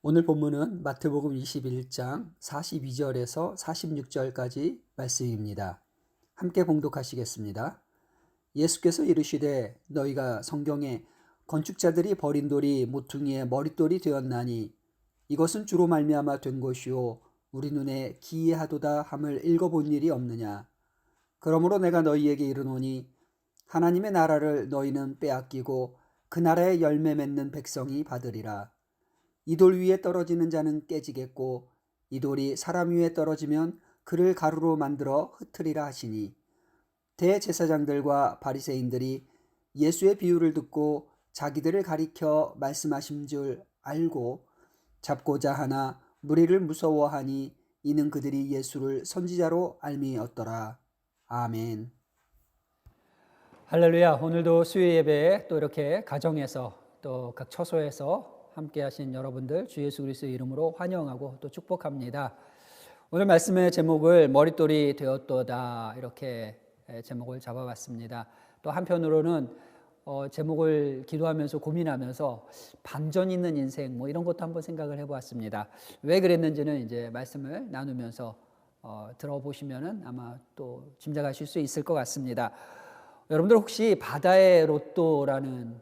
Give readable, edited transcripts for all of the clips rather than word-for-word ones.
오늘 본문은 마태복음 21장 42절에서 46절까지 말씀입니다. 함께 봉독하시겠습니다. 예수께서 이르시되 너희가 성경에 건축자들이 버린 돌이 모퉁이의 머릿돌이 되었나니 이것은 주로 말미암아 된 것이요 우리 눈에 기이하도다 함을 읽어본 일이 없느냐. 그러므로 내가 너희에게 이르노니 하나님의 나라를 너희는 빼앗기고 그 나라의 열매 맺는 백성이 받으리라. 이 돌 위에 떨어지는 자는 깨지겠고 이 돌이 사람 위에 떨어지면 그를 가루로 만들어 흩으리라 하시니 대제사장들과 바리새인들이 예수의 비유를 듣고 자기들을 가리켜 말씀하신 줄 알고 잡고자 하나 무리를 무서워하니 이는 그들이 예수를 선지자로 알미었더라. 아멘. 할렐루야. 오늘도 수요 예배에 또 이렇게 가정에서 또 각 처소에서 함께 하신 여러분들 주 예수 그리스도의 이름으로 환영하고 또 축복합니다. 오늘 말씀의 제목을 머릿돌이 되었도다 이렇게 제목을 잡아봤습니다. 또 한편으로는 제목을 기도하면서 고민하면서 반전 있는 인생 뭐 이런 것도 한번 생각을 해보았습니다. 왜 그랬는지는 이제 말씀을 나누면서 들어보시면은 아마 또 짐작하실 수 있을 것 같습니다. 여러분들 혹시 바다의 로또라는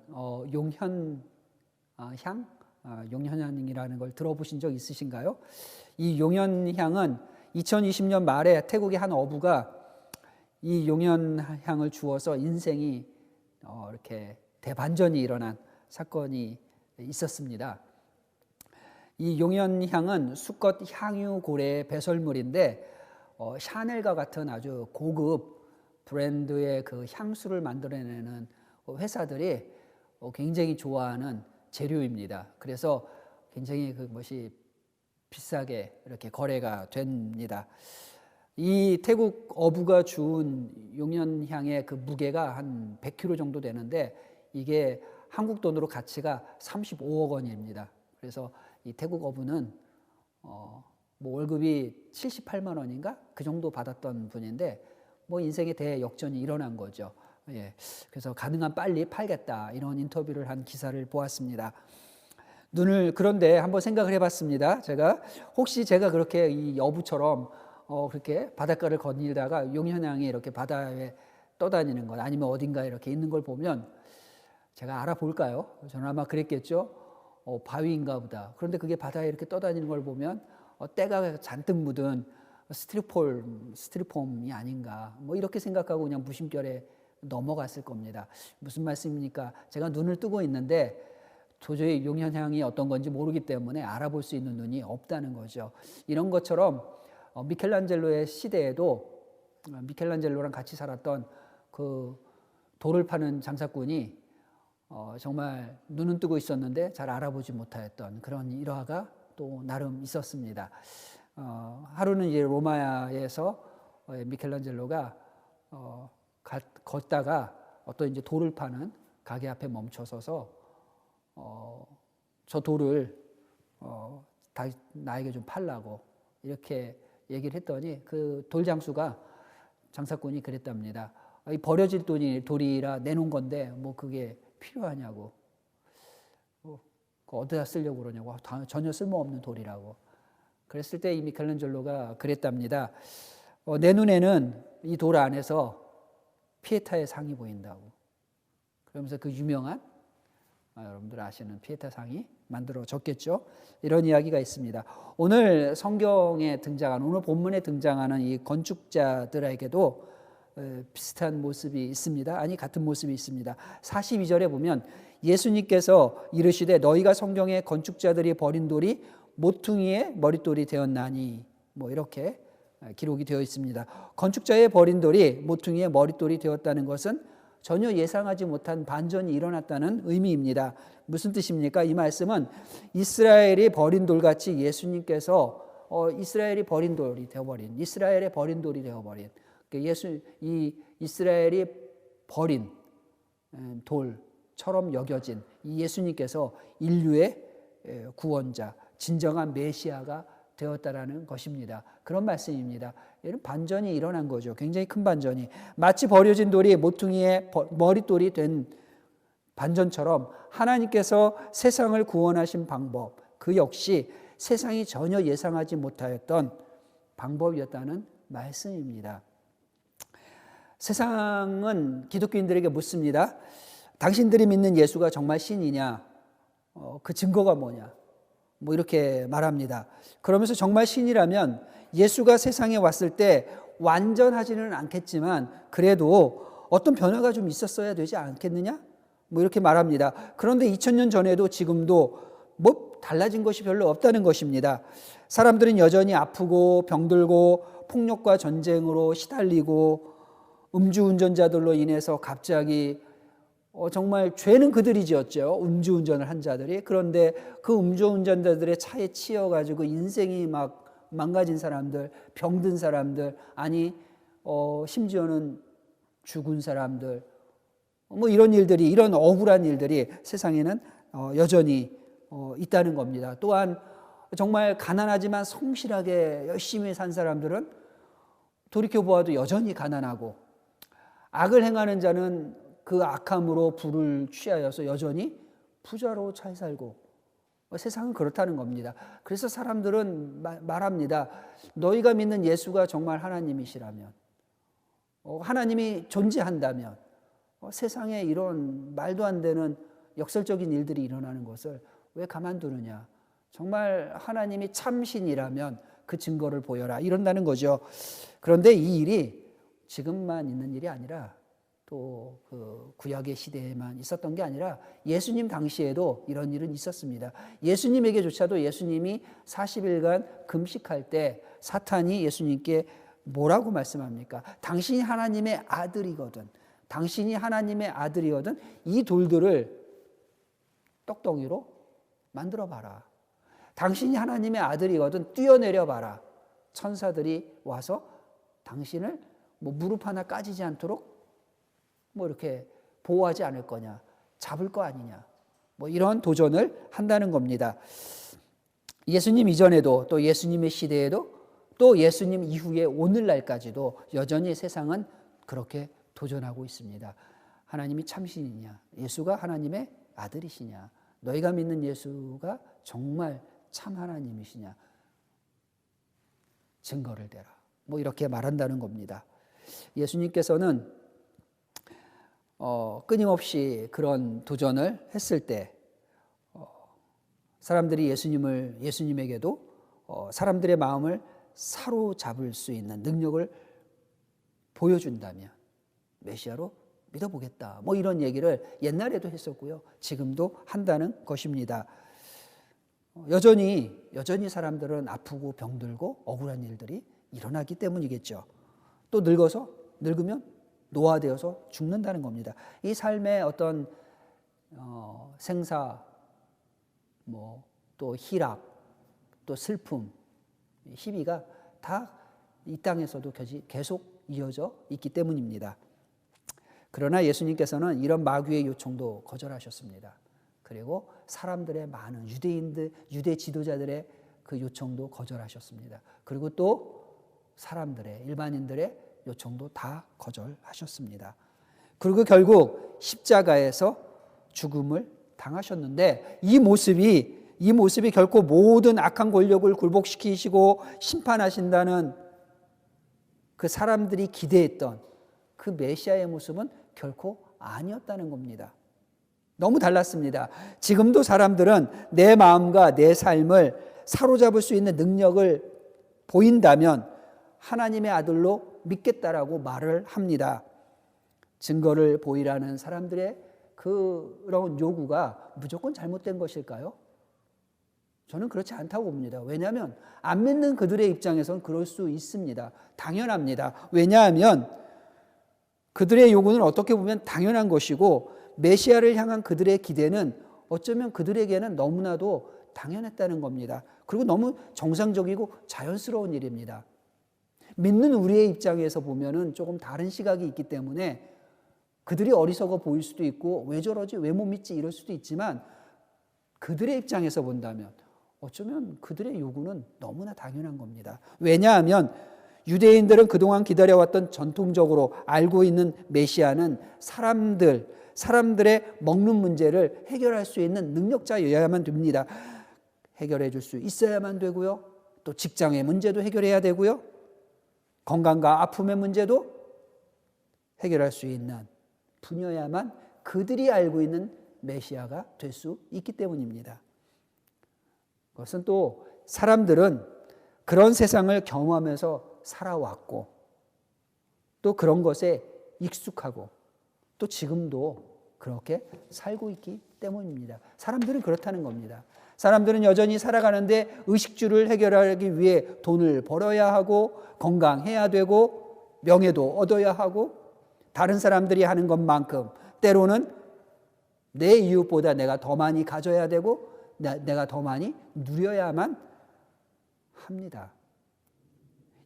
용현향이라는 걸 들어보신 적 있으신가요? 이 용현향은 2020년 말에 태국의 한 어부가 이 용현향을 주어서 인생이 이렇게 대반전이 일어난 사건이 있었습니다. 이 용현향은 수컷 향유고래의 배설물인데 샤넬과 같은 아주 고급 브랜드의 그 향수를 만들어내는 회사들이 굉장히 좋아하는 재료입니다. 그래서 굉장히 그것이 비싸게 이렇게 거래가 됩니다. 이 태국 어부가 주운 용현향의 그 무게가 한 100kg 정도 되는데 이게 한국 돈으로 가치가 35억 원입니다. 그래서 이 태국 어부는 뭐 월급이 78만 원인가 그 정도 받았던 분인데 뭐 인생의 대역전이 일어난 거죠. 예. 그래서 가능한 빨리 팔겠다 이런 인터뷰를 한 기사를 보았습니다. 그런데 한번 생각을 해봤습니다. 혹시 제가 그렇게 이 어부처럼 그렇게 바닷가를 거닐다가 용현향이 이렇게 바다에 떠다니는 것 아니면 어딘가에 이렇게 있는 걸 보면 제가 알아볼까요? 저는 아마 그랬겠죠. 바위인가 보다. 그런데 그게 바다에 이렇게 떠다니는 걸 보면 때가 잔뜩 묻은 스티로폼이 아닌가 뭐 이렇게 생각하고 그냥 무심결에 넘어갔을 겁니다. 무슨 말씀입니까? 제가 눈을 뜨고 있는데 도저히 용현향이 어떤 건지 모르기 때문에 알아볼 수 있는 눈이 없다는 거죠. 이런 것처럼 미켈란젤로의 시대에도 미켈란젤로랑 같이 살았던 그 돌을 파는 장사꾼이 정말 눈은 뜨고 있었는데 잘 알아보지 못하였던 그런 일화가 또 나름 있었습니다. 하루는 이제 로마에서 미켈란젤로가 걷다가 어떤 이제 돌을 파는 가게 앞에 멈춰서서 저 돌을 나에게 좀 팔라고 이렇게 얘기를 했더니 그 돌장수가 장사꾼이 그랬답니다. 이 버려질 돌이라 내놓은 건데 뭐 그게 필요하냐고 어디다 쓰려고 그러냐고 전혀 쓸모없는 돌이라고 그랬을 때 이 미켈란젤로가 그랬답니다. 내 눈에는 이 돌 안에서 피에타의 상이 보인다고. 그러면서 그 유명한 여러분들 아시는 피에타 상이 만들어졌겠죠. 이런 이야기가 있습니다. 오늘 성경에 등장하는 오늘 본문에 등장하는 이 건축자들에게도 비슷한 모습이 있습니다. 아니 같은 모습이 있습니다. 42절에 보면 예수님께서 이르시되 너희가 성경에 건축자들이 버린 돌이 모퉁이의 머릿돌이 되었나니 뭐 이렇게 기록이 되어 있습니다. 건축자의 버린 돌이 모퉁이의 머릿돌이 되었다는 것은 전혀 예상하지 못한 반전이 일어났다는 의미입니다. 무슨 뜻입니까? 이 말씀은 이스라엘이 버린 돌같이 예수님께서 이스라엘의 버린 돌이 되어버린 이 이스라엘이 버린 돌처럼 여겨진 이 예수님께서 인류의 구원자, 진정한 메시아가 되었다라는 것입니다. 그런 말씀입니다. 이런 반전이 일어난 거죠. 굉장히 큰 반전이. 마치 버려진 돌이 모퉁이의 머릿돌이 된 반전처럼 하나님께서 세상을 구원하신 방법, 그 역시 세상이 전혀 예상하지 못하였던 방법이었다는 말씀입니다. 세상은 기독교인들에게 묻습니다. 당신들이 믿는 예수가 정말 신이냐? 그 증거가 뭐냐? 뭐 이렇게 말합니다. 그러면서 정말 신이라면 예수가 세상에 왔을 때 완전하지는 않겠지만 그래도 어떤 변화가 좀 있었어야 되지 않겠느냐? 뭐 이렇게 말합니다. 그런데 2000년 전에도 지금도 뭐 달라진 것이 별로 없다는 것입니다. 사람들은 여전히 아프고 병들고 폭력과 전쟁으로 시달리고 음주운전자들로 인해서 갑자기 정말 죄는 그들이 지었죠. 음주운전을 한 자들이. 그런데 그 음주운전자들의 차에 치여가지고 인생이 막 망가진 사람들, 병든 사람들, 아니 심지어는 죽은 사람들, 뭐 이런 일들이, 이런 억울한 일들이 세상에는 여전히 있다는 겁니다. 또한 정말 가난하지만 성실하게 열심히 산 사람들은 돌이켜보아도 여전히 가난하고, 악을 행하는 자는 그 악함으로 불을 취하여서 여전히 부자로 잘 살고, 세상은 그렇다는 겁니다. 그래서 사람들은 말합니다. 너희가 믿는 예수가 정말 하나님이시라면, 하나님이 존재한다면 세상에 이런 말도 안 되는 역설적인 일들이 일어나는 것을 왜 가만두느냐. 정말 하나님이 참신이라면 그 증거를 보여라, 이런다는 거죠. 그런데 이 일이 지금만 있는 일이 아니라 또 그 구약의 시대에만 있었던 게 아니라 예수님 당시에도 이런 일은 있었습니다. 예수님에게조차도 예수님이 40일간 금식할 때 사탄이 예수님께 뭐라고 말씀합니까? 당신이 하나님의 아들이거든, 당신이 하나님의 아들이거든 이 돌들을 떡덩이로 만들어 봐라. 당신이 하나님의 아들이거든 뛰어내려 봐라. 천사들이 와서 당신을 뭐 무릎 하나 까지지 않도록 뭐 이렇게 보호하지 않을 거냐, 잡을 거 아니냐, 뭐 이런 도전을 한다는 겁니다. 예수님 이전에도 또 예수님의 시대에도 또 예수님 이후에 오늘날까지도 여전히 세상은 그렇게 도전하고 있습니다. 하나님이 참신이냐, 예수가 하나님의 아들이시냐, 너희가 믿는 예수가 정말 참 하나님이시냐, 증거를 대라, 뭐 이렇게 말한다는 겁니다. 예수님께서는 끊임없이 그런 도전을 했을 때 사람들이 예수님에게도 사람들의 마음을 사로잡을 수 있는 능력을 보여준다면 메시아로 믿어보겠다, 뭐 이런 얘기를 옛날에도 했었고요, 지금도 한다는 것입니다. 여전히 사람들은 아프고 병들고 억울한 일들이 일어나기 때문이겠죠. 또 늙으면 노화되어서 죽는다는 겁니다. 이 삶의 어떤 생사, 뭐 또 희락, 또 슬픔, 희비가 다 이 땅에서도 계속 이어져 있기 때문입니다. 그러나 예수님께서는 이런 마귀의 요청도 거절하셨습니다. 그리고 사람들의 많은 유대 지도자들의 그 요청도 거절하셨습니다. 그리고 또 사람들의, 일반인들의 요청도 다 거절하셨습니다. 그리고 결국 십자가에서 죽음을 당하셨는데 이 모습이 결코 모든 악한 권력을 굴복시키시고 심판하신다는 그 사람들이 기대했던 그 메시아의 모습은 결코 아니었다는 겁니다. 너무 달랐습니다. 지금도 사람들은 내 마음과 내 삶을 사로잡을 수 있는 능력을 보인다면 하나님의 아들로 믿겠다라고 말을 합니다. 증거를 보이라는 사람들의 그런 요구가 무조건 잘못된 것일까요? 저는 그렇지 않다고 봅니다. 왜냐하면 안 믿는 그들의 입장에서는 그럴 수 있습니다. 당연합니다. 왜냐하면 그들의 요구는 어떻게 보면 당연한 것이고 메시아를 향한 그들의 기대는 어쩌면 그들에게는 너무나도 당연했다는 겁니다. 그리고 너무 정상적이고 자연스러운 일입니다. 믿는 우리의 입장에서 보면은 조금 다른 시각이 있기 때문에 그들이 어리석어 보일 수도 있고 왜 저러지, 왜 못 믿지 이럴 수도 있지만 그들의 입장에서 본다면 어쩌면 그들의 요구는 너무나 당연한 겁니다. 왜냐하면 유대인들은 그동안 기다려왔던 전통적으로 알고 있는 메시아는 사람들의 먹는 문제를 해결할 수 있는 능력자여야만 됩니다. 해결해 줄 수 있어야만 되고요. 또 직장의 문제도 해결해야 되고요. 건강과 아픔의 문제도 해결할 수 있는 분야야만 그들이 알고 있는 메시아가 될 수 있기 때문입니다. 그것은 또 사람들은 그런 세상을 경험하면서 살아왔고 또 그런 것에 익숙하고 또 지금도 그렇게 살고 있기 때문입니다. 사람들은 그렇다는 겁니다. 사람들은 여전히 살아가는데 의식주를 해결하기 위해 돈을 벌어야 하고 건강해야 되고 명예도 얻어야 하고 다른 사람들이 하는 것만큼 때로는 내 이웃보다 내가 더 많이 가져야 되고 내가 더 많이 누려야만 합니다.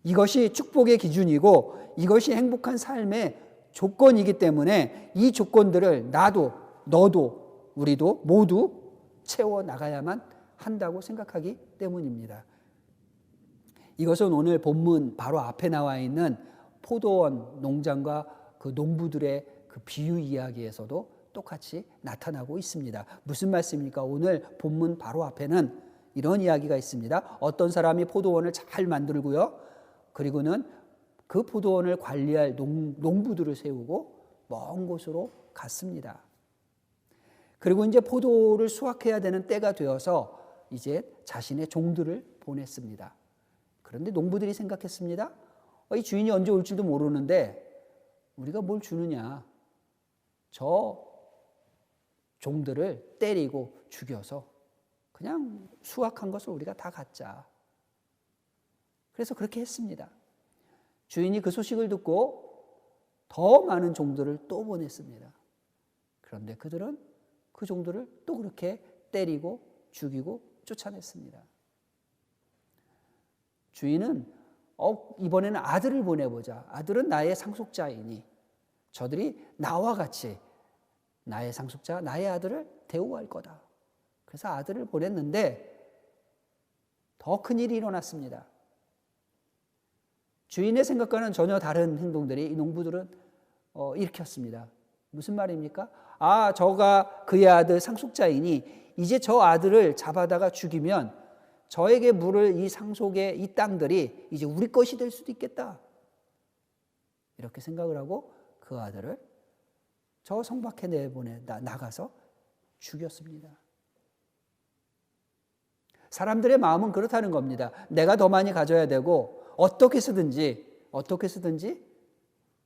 이것이 축복의 기준이고 이것이 행복한 삶의 조건이기 때문에 이 조건들을 나도 너도 우리도 모두 채워 나가야만 한다고 생각하기 때문입니다. 이것은 오늘 본문 바로 앞에 나와 있는 포도원 농장과 그 농부들의 그 비유 이야기에서도 똑같이 나타나고 있습니다. 무슨 말씀입니까? 오늘 본문 바로 앞에는 이런 이야기가 있습니다. 어떤 사람이 포도원을 잘 만들고요. 그리고는 그 포도원을 관리할 농부들을 세우고 먼 곳으로 갔습니다. 그리고 이제 포도를 수확해야 되는 때가 되어서 이제 자신의 종들을 보냈습니다. 그런데 농부들이 생각했습니다. 이 주인이 언제 올지도 모르는데 우리가 뭘 주느냐. 저 종들을 때리고 죽여서 그냥 수확한 것을 우리가 다 갖자. 그래서 그렇게 했습니다. 주인이 그 소식을 듣고 더 많은 종들을 또 보냈습니다. 그런데 그들은 그 종들을 또 그렇게 때리고 죽이고 쫓아냈습니다. 주인은 이번에는 아들을 보내보자. 아들은 나의 상속자이니 저들이 나와 같이 나의 상속자, 나의 아들을 대우할 거다. 그래서 아들을 보냈는데 더 큰 일이 일어났습니다. 주인의 생각과는 전혀 다른 행동들이 이 농부들은 일으켰습니다. 무슨 말입니까? 저가 그의 아들 상속자이니 이제 저 아들을 잡아다가 죽이면 저에게 물을 이 상속의 이 땅들이 이제 우리 것이 될 수도 있겠다. 이렇게 생각을 하고 그 아들을 저 성 밖에 나가서 죽였습니다. 사람들의 마음은 그렇다는 겁니다. 내가 더 많이 가져야 되고 어떻게 쓰든지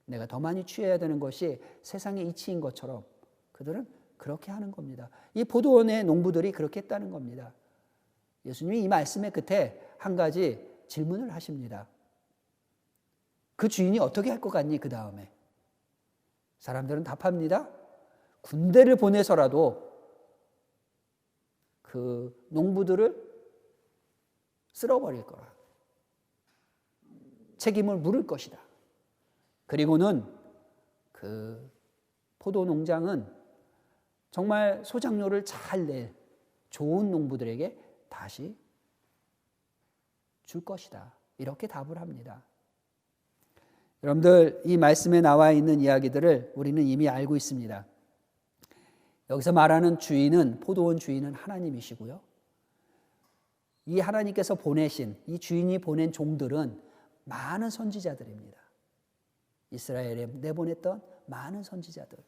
내가 더 많이 취해야 되는 것이 세상의 이치인 것처럼 그들은 그렇게 하는 겁니다. 이 포도원의 농부들이 그렇게 했다는 겁니다. 예수님이 이 말씀의 끝에 한 가지 질문을 하십니다. 그 주인이 어떻게 할 것 같니? 그 다음에 사람들은 답합니다. 군대를 보내서라도 그 농부들을 쓸어버릴 거라. 책임을 물을 것이다. 그리고는 그 포도 농장은 정말 소작료를 잘 낼 좋은 농부들에게 다시 줄 것이다. 이렇게 답을 합니다. 여러분들 이 말씀에 나와 있는 이야기들을 우리는 이미 알고 있습니다. 여기서 말하는 주인은 포도원 주인은 하나님이시고요. 이 하나님께서 보내신 이 주인이 보낸 종들은 많은 선지자들입니다. 이스라엘에 내보냈던 많은 선지자들.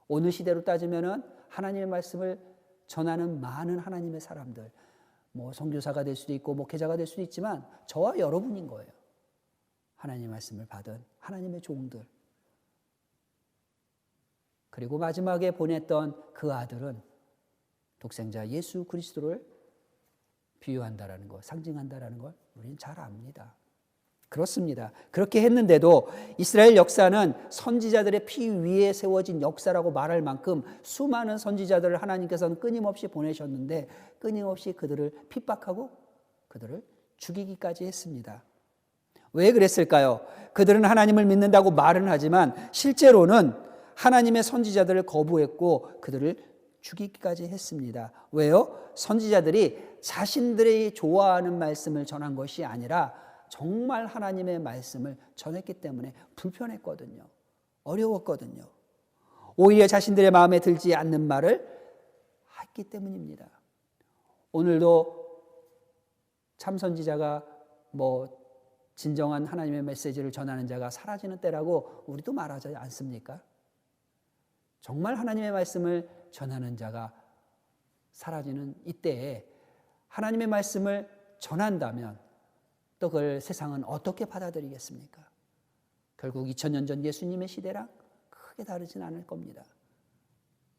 오늘 시대로 따지면은 하나님의 말씀을 전하는 많은 하나님의 사람들. 선교사가 될 수도 있고 목회자가 될 수도 있지만 저와 여러분인 거예요. 하나님의 말씀을 받은 하나님의 종들. 그리고 마지막에 보냈던 그 아들은 독생자 예수 그리스도를 비유한다라는 것, 상징한다라는 걸 우리는 잘 압니다. 그렇습니다. 그렇게 했는데도 이스라엘 역사는 선지자들의 피 위에 세워진 역사라고 말할 만큼 수많은 선지자들을 하나님께서는 끊임없이 보내셨는데 끊임없이 그들을 핍박하고 그들을 죽이기까지 했습니다. 왜 그랬을까요? 그들은 하나님을 믿는다고 말은 하지만 실제로는 하나님의 선지자들을 거부했고 그들을 죽이기까지 했습니다. 왜요? 선지자들이 자신들이 좋아하는 말씀을 전한 것이 아니라 정말 하나님의 말씀을 전했기 때문에 불편했거든요. 어려웠거든요. 오히려 자신들의 마음에 들지 않는 말을 했기 때문입니다. 오늘도 참 선지자가 진정한 하나님의 메시지를 전하는 자가 사라지는 때라고 우리도 말하지 않습니까? 정말 하나님의 말씀을 전하는 자가 사라지는 이때에 하나님의 말씀을 전한다면 또 그걸 세상은 어떻게 받아들이겠습니까? 결국 2000년 전 예수님의 시대랑 크게 다르진 않을 겁니다.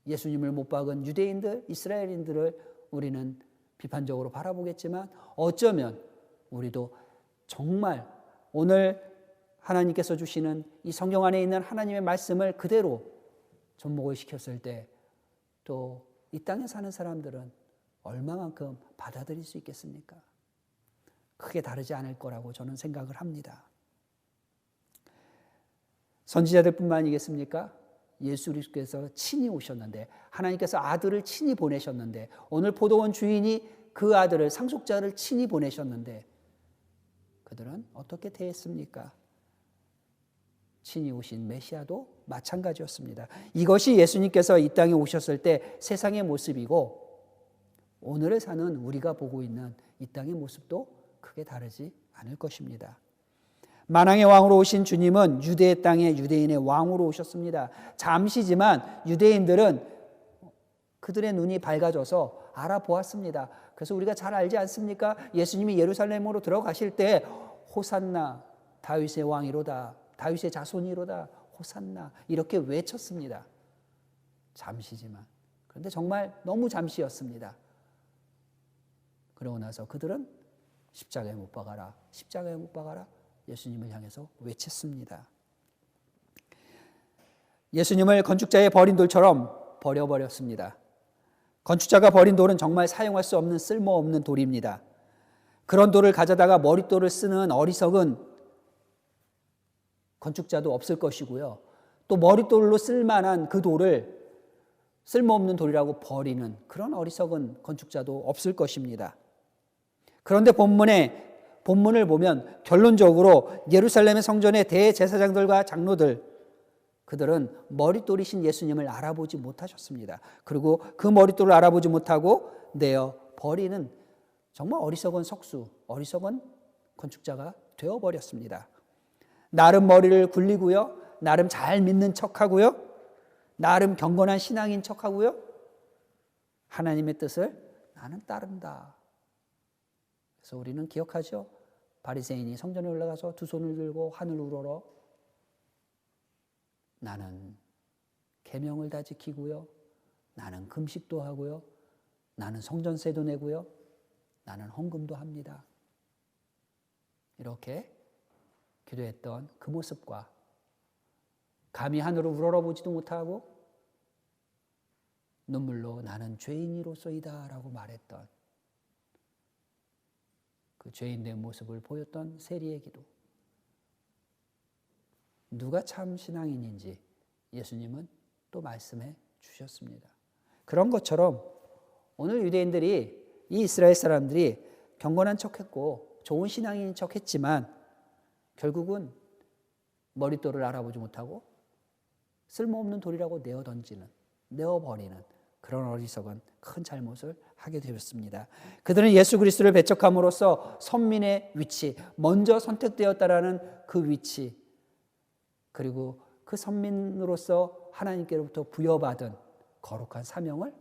예수님을 못 박은 유대인들, 이스라엘인들을 우리는 비판적으로 바라보겠지만 어쩌면 우리도 정말 오늘 하나님께서 주시는 이 성경 안에 있는 하나님의 말씀을 그대로 접목을 시켰을 때 또 이 땅에 사는 사람들은 얼마만큼 받아들일 수 있겠습니까? 크게 다르지 않을 거라고 저는 생각을 합니다. 선지자들뿐만 아니겠습니까? 예수 그리스도께서 친히 오셨는데 하나님께서 아들을 친히 보내셨는데 오늘 포도원 주인이 그 아들을 상속자를 친히 보내셨는데 그들은 어떻게 대했습니까? 친히 오신 메시아도 마찬가지였습니다. 이것이 예수님께서 이 땅에 오셨을 때 세상의 모습이고 오늘을 사는 우리가 보고 있는 이 땅의 모습도 크게 다르지 않을 것입니다. 만왕의 왕으로 오신 주님은 유대 땅의 유대인의 왕으로 오셨습니다. 잠시지만 유대인들은 그들의 눈이 밝아져서 알아보았습니다. 그래서 우리가 잘 알지 않습니까? 예수님이 예루살렘으로 들어가실 때 호산나 다윗의 왕이로다, 다윗의 자손이로다, 호산나 이렇게 외쳤습니다. 잠시지만. 그런데 정말 너무 잠시였습니다. 그러고 나서 그들은 십자가에 못 박아라, 십자가에 못 박아라 예수님을 향해서 외쳤습니다. 예수님을 건축자의 버린 돌처럼 버려버렸습니다. 건축자가 버린 돌은 정말 사용할 수 없는 쓸모없는 돌입니다. 그런 돌을 가져다가 머릿돌을 쓰는 어리석은 건축자도 없을 것이고요. 또 머릿돌로 쓸만한 그 돌을 쓸모없는 돌이라고 버리는 그런 어리석은 건축자도 없을 것입니다. 그런데 본문을 보면 결론적으로 예루살렘의 성전의 대제사장들과 장로들 그들은 머릿돌이신 예수님을 알아보지 못하셨습니다. 그리고 그 머릿돌을 알아보지 못하고 내어 버리는 정말 어리석은 석수, 어리석은 건축자가 되어버렸습니다. 나름 머리를 굴리고요. 나름 잘 믿는 척하고요. 나름 경건한 신앙인 척하고요. 하나님의 뜻을 나는 따른다. 그래서 우리는 기억하죠. 바리새인이 성전에 올라가서 두 손을 들고 하늘 우러러 나는 계명을 다 지키고요. 나는 금식도 하고요. 나는 성전세도 내고요. 나는 헌금도 합니다. 이렇게 기도했던 그 모습과 감히 하늘을 우러러보지도 못하고 눈물로 나는 죄인이로소이다 라고 말했던 그 죄인된 모습을 보였던 세리의 기도. 누가 참 신앙인인지 예수님은 또 말씀해 주셨습니다. 그런 것처럼 오늘 유대인들이 이 이스라엘 사람들이 경건한 척했고 좋은 신앙인 척했지만 결국은 머릿돌을 알아보지 못하고 쓸모없는 돌이라고 내어버리는 그런 어리석은 큰 잘못을 하게 되었습니다. 그들은 예수 그리스도를 배척함으로써 선민의 위치, 먼저 선택되었다라는 그 위치, 그리고 그 선민으로서 하나님께로부터 부여받은 거룩한 사명을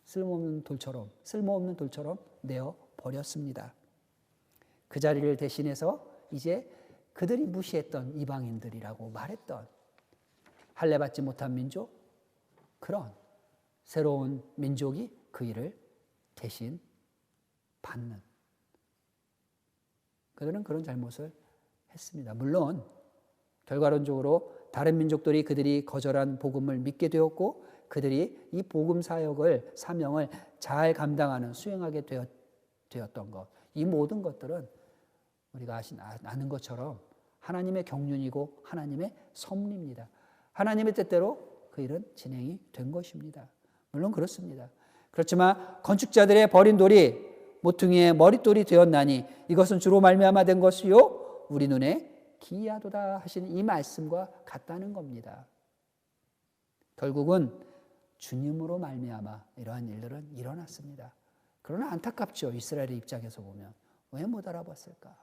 쓸모없는 돌처럼 내어 버렸습니다. 그 자리를 대신해서 이제 그들이 무시했던 이방인들이라고 말했던 할례받지 못한 민족, 그런 새로운 민족이 그 일을 대신 받는, 그들은 그런 잘못을 했습니다. 물론 결과론적으로 다른 민족들이 그들이 거절한 복음을 믿게 되었고 그들이 이 복음 사명을 잘 감당하는, 수행하게 되었던 것, 이 모든 것들은 우리가 아는 것처럼 하나님의 경륜이고 하나님의 섭리입니다. 하나님의 뜻대로 그 일은 진행이 된 것입니다. 물론 그렇습니다. 그렇지만 건축자들의 버린 돌이 모퉁이의 머릿돌이 되었나니 이것은 주로 말미암아 된 것이요 우리 눈에 기이하도다 하신 이 말씀과 같다는 겁니다. 결국은 주님으로 말미암아 이러한 일들은 일어났습니다. 그러나 안타깝죠. 이스라엘의 입장에서 보면 왜 못 알아봤을까?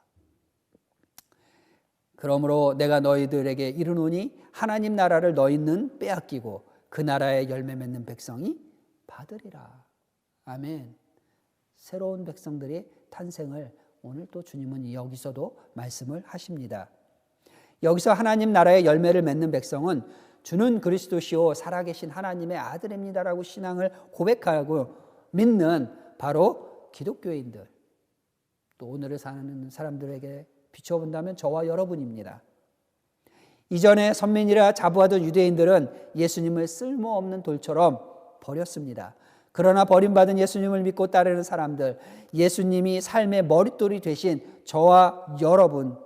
그러므로 내가 너희들에게 이르노니 하나님 나라를 너희는 빼앗기고 그 나라의 열매 맺는 백성이 받으리라. 아멘. 새로운 백성들의 탄생을 오늘 또 주님은 여기서도 말씀을 하십니다. 여기서 하나님 나라의 열매를 맺는 백성은 주는 그리스도시요 살아계신 하나님의 아들입니다라고 신앙을 고백하고 믿는 바로 기독교인들, 또 오늘을 사는 사람들에게 비춰본다면 저와 여러분입니다. 이전에 선민이라 자부하던 유대인들은 예수님을 쓸모없는 돌처럼 버렸습니다. 그러나 버림받은 예수님을 믿고 따르는 사람들, 예수님이 삶의 머릿돌이 되신 저와 여러분,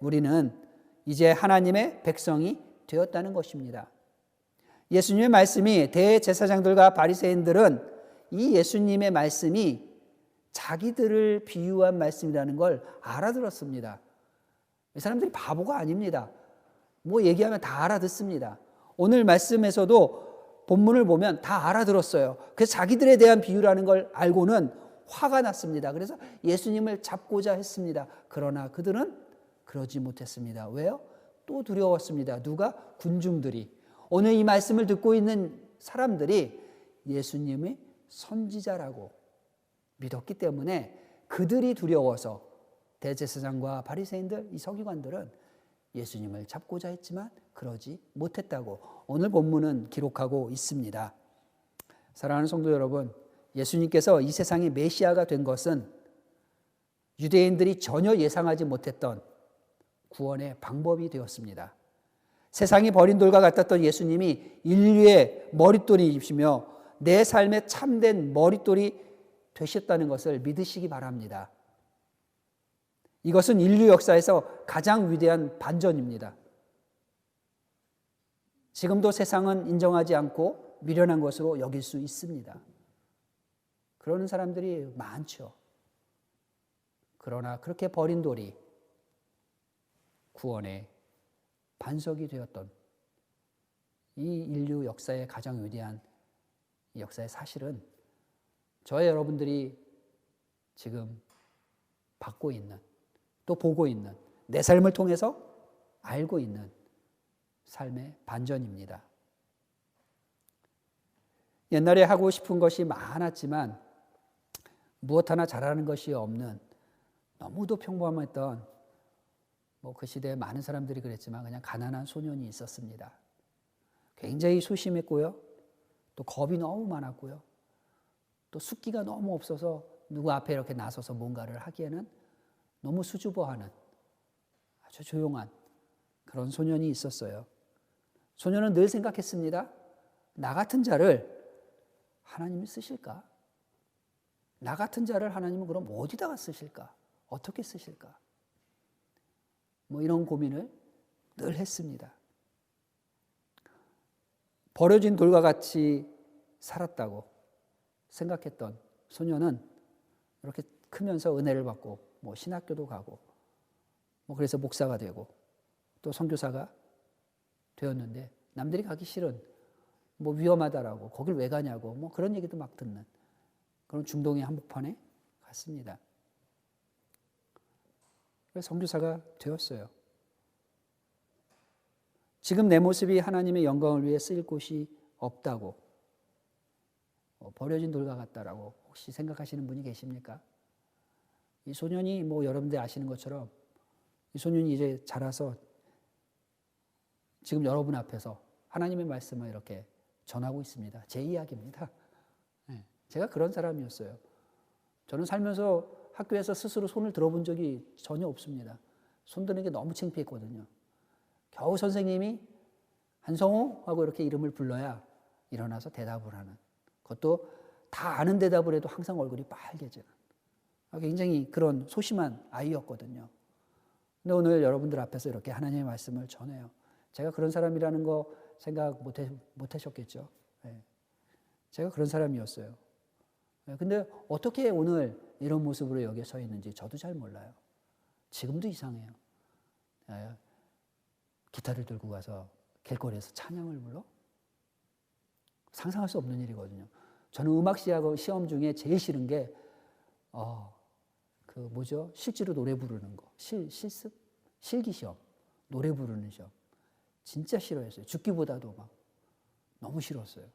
우리는 이제 하나님의 백성이 되었다는 것입니다. 예수님의 말씀이 대제사장들과 바리새인들은 이 예수님의 말씀이 자기들을 비유한 말씀이라는 걸 알아들었습니다. 이 사람들이 바보가 아닙니다. 뭐 얘기하면 다 알아듣습니다. 오늘 말씀에서도 본문을 보면 다 알아들었어요. 그래서 자기들에 대한 비유라는 걸 알고는 화가 났습니다. 그래서 예수님을 잡고자 했습니다. 그러나 그들은 그러지 못했습니다. 왜요? 또 두려웠습니다. 누가? 군중들이. 오늘 이 말씀을 듣고 있는 사람들이 예수님의 선지자라고 믿었기 때문에 그들이 두려워서 대제사장과 바리새인들, 이 서기관들은 예수님을 잡고자 했지만 그러지 못했다고 오늘 본문은 기록하고 있습니다. 사랑하는 성도 여러분, 예수님께서 이 세상의 메시아가 된 것은 유대인들이 전혀 예상하지 못했던 구원의 방법이 되었습니다. 세상이 버린 돌과 같았던 예수님이 인류의 머릿돌이시며 내 삶의 참된 머릿돌이 되셨다는 것을 믿으시기 바랍니다. 이것은 인류 역사에서 가장 위대한 반전입니다. 지금도 세상은 인정하지 않고 미련한 것으로 여길 수 있습니다. 그러는 사람들이 많죠. 그러나 그렇게 버린 돌이 구원의 반석이 되었던 이 인류 역사의 가장 위대한 이 역사의 사실은 저와 여러분들이 지금 받고 있는, 또 보고 있는, 내 삶을 통해서 알고 있는 삶의 반전입니다. 옛날에 하고 싶은 것이 많았지만 무엇 하나 잘하는 것이 없는 너무도 평범했던 그 시대에 많은 사람들이 그랬지만 그냥 가난한 소년이 있었습니다. 굉장히 소심했고요. 또 겁이 너무 많았고요. 또 숫기가 너무 없어서 누구 앞에 이렇게 나서서 뭔가를 하기에는 너무 수줍어하는 아주 조용한 그런 소년이 있었어요. 소년은 늘 생각했습니다. 나 같은 자를 하나님이 쓰실까? 나 같은 자를 하나님은 그럼 어디다가 쓰실까? 어떻게 쓰실까? 이런 고민을 늘 했습니다. 버려진 돌과 같이 살았다고 생각했던 소년은 이렇게 크면서 은혜를 받고 신학교도 가고 그래서 목사가 되고 또 선교사가 되었는데 남들이 가기 싫은 위험하다라고 거길 왜 가냐고 그런 얘기도 막 듣는 그런 중동의 한복판에 갔습니다. 그래서 선교사가 되었어요. 지금 내 모습이 하나님의 영광을 위해 쓰일 곳이 없다고 버려진 돌과 같다라고 혹시 생각하시는 분이 계십니까? 이 소년이 여러분들 아시는 것처럼 이 소년이 이제 자라서 지금 여러분 앞에서 하나님의 말씀을 이렇게 전하고 있습니다. 제 이야기입니다. 제가 그런 사람이었어요. 저는 살면서 학교에서 스스로 손을 들어본 적이 전혀 없습니다. 손 드는 게 너무 창피했거든요. 겨우 선생님이 한성호 하고 이렇게 이름을 불러야 일어나서 대답을 하는, 그것도 다 아는 대답을 해도 항상 얼굴이 빨개지는 굉장히 그런 소심한 아이였거든요. 근데 오늘 여러분들 앞에서 이렇게 하나님의 말씀을 전해요. 제가 그런 사람이라는 거 생각 못 하셨겠죠. 제가 그런 사람이었어요. 근데 어떻게 오늘 이런 모습으로 여기에 서 있는지 저도 잘 몰라요. 지금도 이상해요. 기타를 들고 가서 길거리에서 찬양을 불러? 상상할 수 없는 일이거든요. 저는 음악 시험 중에 제일 싫은 게 실제로 노래 부르는 거. 실습? 실기시험. 노래 부르는 시험. 진짜 싫어했어요. 죽기보다도 막 너무 싫었어요.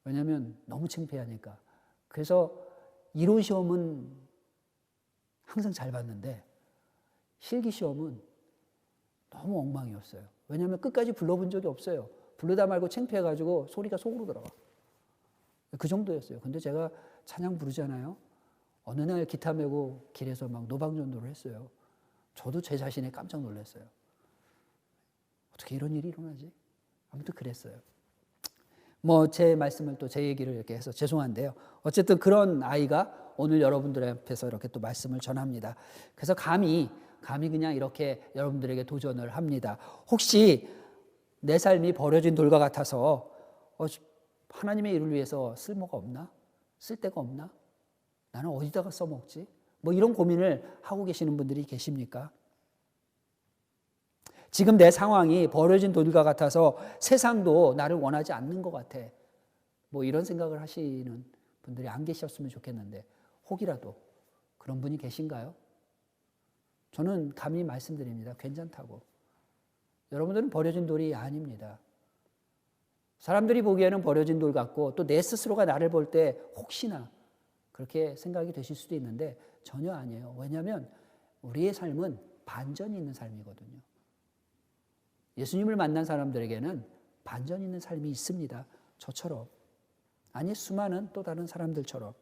왜냐하면 너무 창피하니까. 그래서 이론 시험은 항상 잘 봤는데 실기 시험은 너무 엉망이었어요. 왜냐하면 끝까지 불러본 적이 없어요. 부르다 말고 창피해가지고 소리가 속으로 들어가. 그 정도였어요. 근데 제가 찬양 부르잖아요. 어느 날 기타 메고 길에서 막 노방전도를 했어요. 저도 제 자신에 깜짝 놀랐어요. 어떻게 이런 일이 일어나지? 아무튼 그랬어요. 제 말씀을 또 제 얘기를 이렇게 해서 죄송한데요. 어쨌든 그런 아이가 오늘 여러분들 앞에서 이렇게 또 말씀을 전합니다. 그래서 감히 그냥 이렇게 여러분들에게 도전을 합니다. 혹시 내 삶이 버려진 돌과 같아서 하나님의 일을 위해서 쓸모가 없나? 쓸데가 없나? 나는 어디다가 써먹지? 이런 고민을 하고 계시는 분들이 계십니까? 지금 내 상황이 버려진 돌과 같아서 세상도 나를 원하지 않는 것 같아. 이런 생각을 하시는 분들이 안 계셨으면 좋겠는데 혹이라도 그런 분이 계신가요? 저는 감히 말씀드립니다. 괜찮다고. 여러분들은 버려진 돌이 아닙니다. 사람들이 보기에는 버려진 돌 같고 또 내 스스로가 나를 볼 때 혹시나 그렇게 생각이 되실 수도 있는데 전혀 아니에요. 왜냐하면 우리의 삶은 반전이 있는 삶이거든요. 예수님을 만난 사람들에게는 반전 있는 삶이 있습니다. 저처럼. 아니 수많은 또 다른 사람들처럼.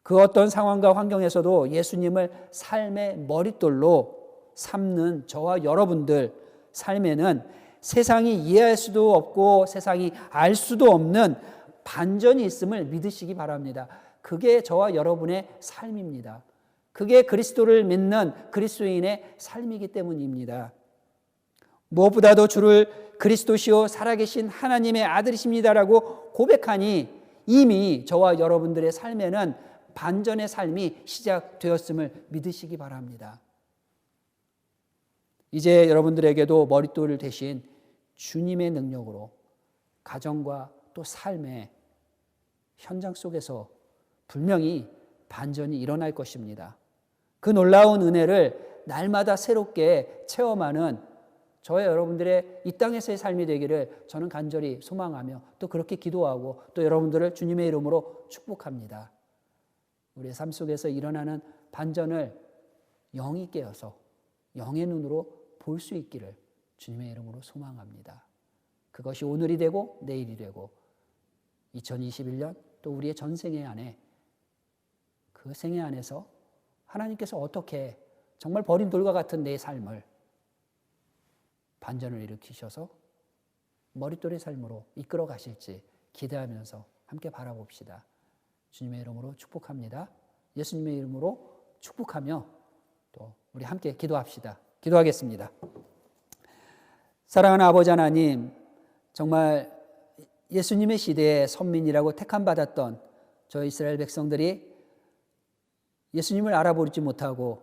그 어떤 상황과 환경에서도 예수님을 삶의 머릿돌로 삼는 저와 여러분들 삶에는 세상이 이해할 수도 없고 세상이 알 수도 없는 반전이 있음을 믿으시기 바랍니다. 그게 저와 여러분의 삶입니다. 그게 그리스도를 믿는 그리스도인의 삶이기 때문입니다. 무엇보다도 주를 그리스도시요 살아계신 하나님의 아들이십니다라고 고백하니 이미 저와 여러분들의 삶에는 반전의 삶이 시작되었음을 믿으시기 바랍니다. 이제 여러분들에게도 머릿돌 대신 주님의 능력으로 가정과 또 삶의 현장 속에서 분명히 반전이 일어날 것입니다. 그 놀라운 은혜를 날마다 새롭게 체험하는 저와 여러분들의 이 땅에서의 삶이 되기를 저는 간절히 소망하며 또 그렇게 기도하고 또 여러분들을 주님의 이름으로 축복합니다. 우리의 삶 속에서 일어나는 반전을 영이 깨어서 영의 눈으로 볼 수 있기를 주님의 이름으로 소망합니다. 그것이 오늘이 되고 내일이 되고 2021년 또 우리의 전생애 안에 그 생애 안에서 하나님께서 어떻게 정말 버린 돌과 같은 내 삶을 반전을 일으키셔서 머릿돌의 삶으로 이끌어 가실지 기대하면서 함께 바라봅시다. 주님의 이름으로 축복합니다. 예수님의 이름으로 축복하며 또 우리 함께 기도합시다. 기도하겠습니다. 사랑하는 아버지 하나님, 정말 예수님의 시대에 선민이라고 택함받았던 저 이스라엘 백성들이 예수님을 알아보지 못하고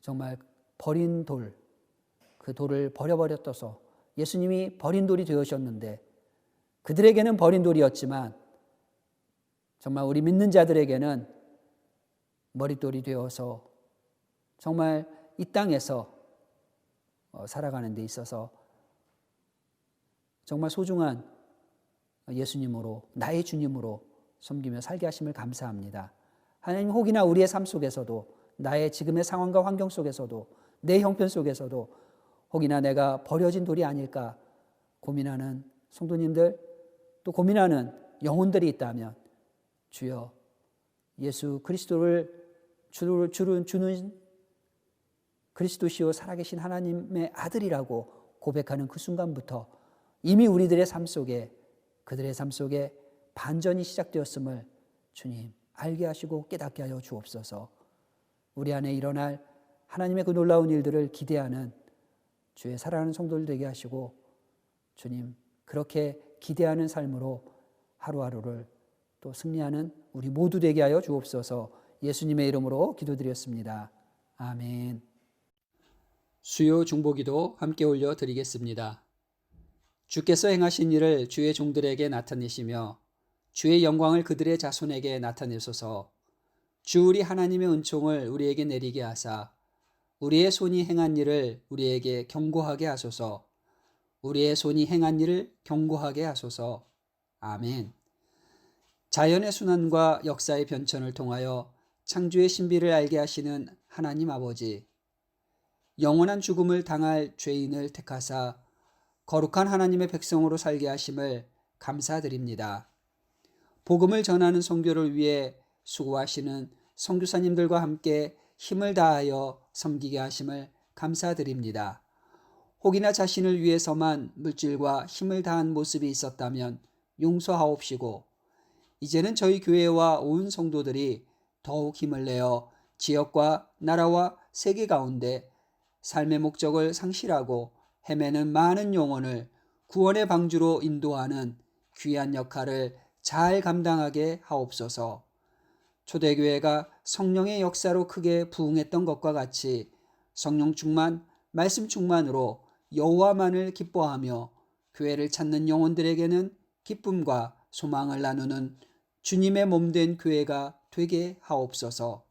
정말 버린 돌, 그 돌을 버려버렸어서 예수님이 버린 돌이 되으셨는데 그들에게는 버린 돌이었지만 정말 우리 믿는 자들에게는 머릿돌이 되어서 정말 이 땅에서 살아가는 데 있어서 정말 소중한 예수님으로 나의 주님으로 섬기며 살게 하심을 감사합니다. 하나님 혹이나 우리의 삶 속에서도 나의 지금의 상황과 환경 속에서도 내 형편 속에서도 혹이나 내가 버려진 돌이 아닐까 고민하는 성도님들 또 고민하는 영혼들이 있다면 주여 예수 그리스도를 주는 그리스도시요 살아계신 하나님의 아들이라고 고백하는 그 순간부터 이미 우리들의 삶 속에 그들의 삶 속에 반전이 시작되었음을 주님 알게 하시고 깨닫게 하여 주옵소서. 우리 안에 일어날 하나님의 그 놀라운 일들을 기대하는 주의 사랑하는 성도들 되게 하시고 주님 그렇게 기대하는 삶으로 하루하루를 또 승리하는 우리 모두 되게 하여 주옵소서. 예수님의 이름으로 기도드렸습니다. 아멘. 수요 중보기도 함께 올려드리겠습니다. 주께서 행하신 일을 주의 종들에게 나타내시며 주의 영광을 그들의 자손에게 나타내소서. 주 우리 하나님의 은총을 우리에게 내리게 하사 우리의 손이 행한 일을 우리에게 경고하게 하소서. 우리의 손이 행한 일을 경고하게 하소서. 아멘. 자연의 순환과 역사의 변천을 통하여 창조의 신비를 알게 하시는 하나님 아버지, 영원한 죽음을 당할 죄인을 택하사 거룩한 하나님의 백성으로 살게 하심을 감사드립니다. 복음을 전하는 선교를 위해 수고하시는 선교사님들과 함께 힘을 다하여 섬기게 하심을 감사드립니다. 혹이나 자신을 위해서만 물질과 힘을 다한 모습이 있었다면 용서하옵시고, 이제는 저희 교회와 온 성도들이 더욱 힘을 내어 지역과 나라와 세계 가운데 삶의 목적을 상실하고 헤매는 많은 영혼을 구원의 방주로 인도하는 귀한 역할을 잘 감당하게 하옵소서. 초대교회가 성령의 역사로 크게 부흥했던 것과 같이 성령 충만, 말씀 충만으로 여호와만을 기뻐하며 교회를 찾는 영혼들에게는 기쁨과 소망을 나누는 주님의 몸된 교회가 되게 하옵소서.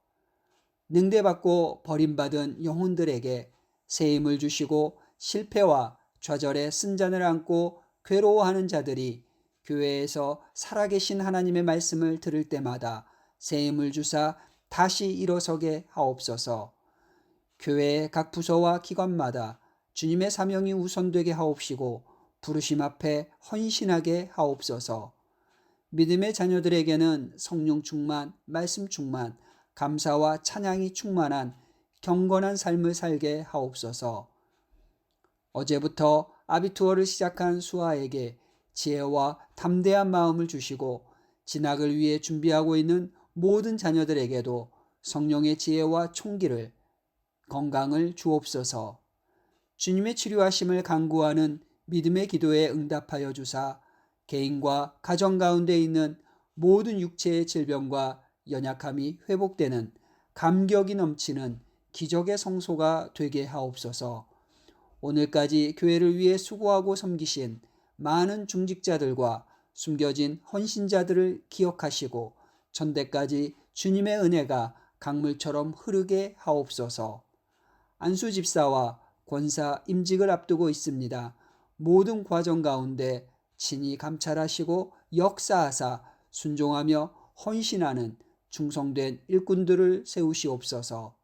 능대받고 버림받은 영혼들에게 새 힘을 주시고 실패와 좌절의 쓴잔을 안고 괴로워하는 자들이 교회에서 살아계신 하나님의 말씀을 들을 때마다 새 힘을 주사 다시 일어서게 하옵소서. 교회의 각 부서와 기관마다 주님의 사명이 우선되게 하옵시고 부르심 앞에 헌신하게 하옵소서. 믿음의 자녀들에게는 성령 충만, 말씀 충만, 감사와 찬양이 충만한 경건한 삶을 살게 하옵소서. 어제부터 아비투어를 시작한 수아에게 지혜와 담대한 마음을 주시고 진학을 위해 준비하고 있는 모든 자녀들에게도 성령의 지혜와 총기를, 건강을 주옵소서. 주님의 치료하심을 간구하는 믿음의 기도에 응답하여 주사 개인과 가정 가운데 있는 모든 육체의 질병과 연약함이 회복되는 감격이 넘치는 기적의 성소가 되게 하옵소서. 오늘까지 교회를 위해 수고하고 섬기신 많은 중직자들과 숨겨진 헌신자들을 기억하시고 천대까지 주님의 은혜가 강물처럼 흐르게 하옵소서. 안수 집사와 권사 임직을 앞두고 있습니다. 모든 과정 가운데 친히 감찰하시고 역사하사 순종하며 헌신하는 충성된 일꾼들을 세우시옵소서.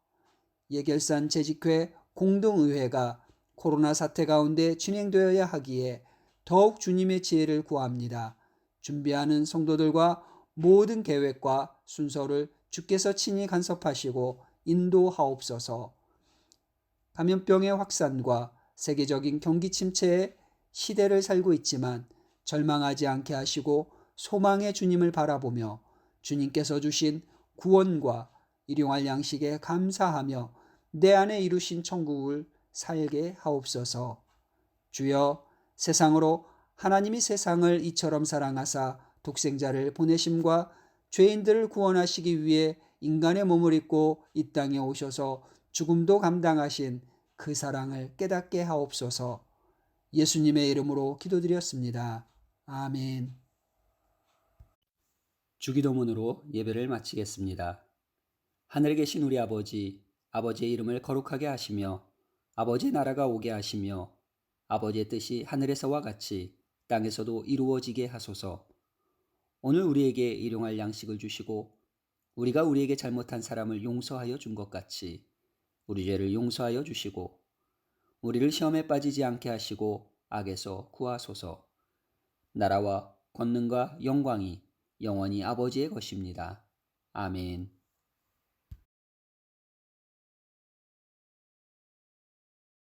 예결산 재직회 공동의회가 코로나 사태 가운데 진행되어야 하기에 더욱 주님의 지혜를 구합니다. 준비하는 성도들과 모든 계획과 순서를 주께서 친히 간섭하시고 인도하옵소서. 감염병의 확산과 세계적인 경기 침체의 시대를 살고 있지만 절망하지 않게 하시고 소망의 주님을 바라보며 주님께서 주신 구원과 일용할 양식에 감사하며 내 안에 이루신 천국을 살게 하옵소서. 주여, 세상으로 하나님이 세상을 이처럼 사랑하사 독생자를 보내심과 죄인들을 구원하시기 위해 인간의 몸을 입고 이 땅에 오셔서 죽음도 감당하신 그 사랑을 깨닫게 하옵소서. 예수님의 이름으로 기도드렸습니다. 아멘. 주기도문으로 예배를 마치겠습니다. 하늘에 계신 우리 아버지, 아버지의 이름을 거룩하게 하시며 아버지의 나라가 오게 하시며 아버지의 뜻이 하늘에서와 같이 땅에서도 이루어지게 하소서. 오늘 우리에게 일용할 양식을 주시고 우리가 우리에게 잘못한 사람을 용서하여 준 것 같이 우리 죄를 용서하여 주시고 우리를 시험에 빠지지 않게 하시고 악에서 구하소서. 나라와 권능과 영광이 영원히 아버지의 것입니다. 아멘.